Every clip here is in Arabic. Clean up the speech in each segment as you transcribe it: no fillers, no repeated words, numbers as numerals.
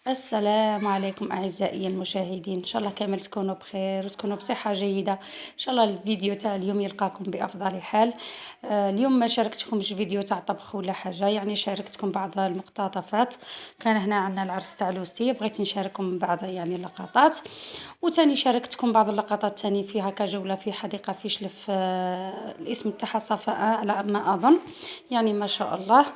السلام عليكم أعزائي المشاهدين، إن شاء الله كامل تكونوا بخير وتكونوا بصحة جيدة. إن شاء الله الفيديو تاع اليوم يلقاكم بأفضل حال. اليوم ما شاركتكمش فيديو تاع طبخ ولا حاجة، يعني شاركتكم بعض المقتطفات. كان هنا عندنا العرس تاع لوستي، بغيت نشارككم بعض يعني اللقطات، وتاني شاركتكم بعض اللقطات تاني فيها كجولة في حديقة في شلف، الاسم تاعها صفاء على ما أظن، يعني ما شاء الله.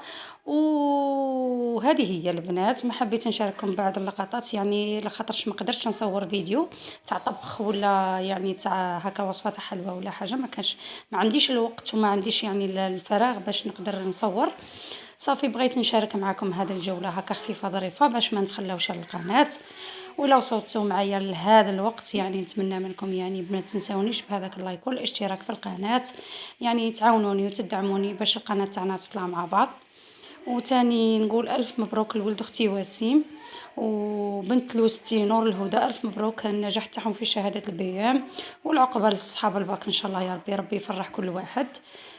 وهذه هي البنات، ما حبيت نشارككم بعض اللقطات يعني لخاطرش ما قدرتش نصور فيديو تاع طبخ ولا يعني تاع هكا وصفه تاع حلوى ولا حاجه، ما كانش، ما عنديش الوقت وما عنديش يعني الفراغ باش نقدر نصور. صافي بغيت نشارك معكم هذه الجوله هكا خفيفه ظريفه باش ما نتخلاوش على القناه. ولو صوتوا معايا لهذا الوقت يعني نتمنى منكم يعني ما تنساونيش بهذاك اللايك والاشتراك في القناه، يعني تعاونوني وتدعموني باش القناه تاعنا تطلع مع بعض. وتاني نقول ألف مبروك لولد أختي وسيم وبنت لوستي نور الهدى، ألف مبروك النجاح تاعهم في شهادة البيام، والعقبة لصحاب الباك إن شاء الله يا ربي، ربي يفرح كل واحد.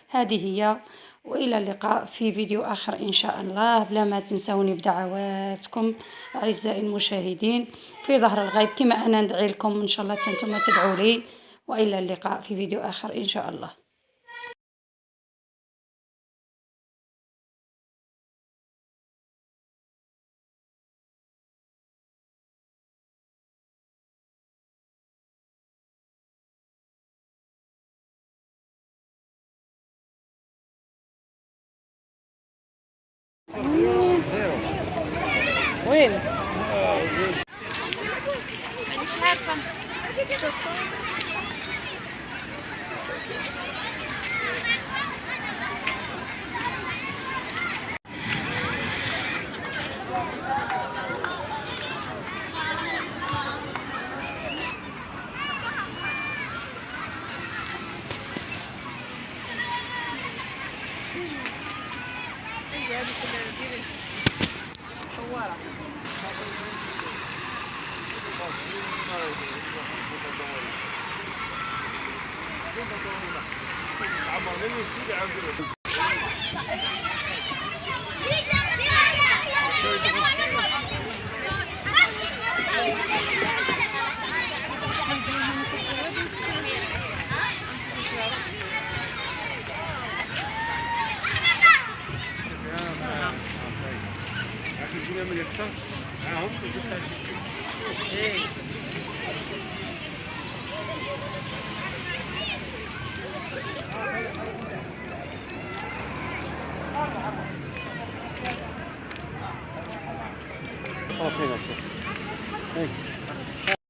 هذه هي، وإلى اللقاء في فيديو آخر إن شاء الله، بلا ما تنسوني بدعواتكم أعزائي المشاهدين في ظهر الغيب، كما أنا ندعي لكم إن شاء الله أنتم تدعوا لي. وإلى اللقاء في فيديو آخر إن شاء الله. وين؟ مانيش عارفة. اوكي ماشي.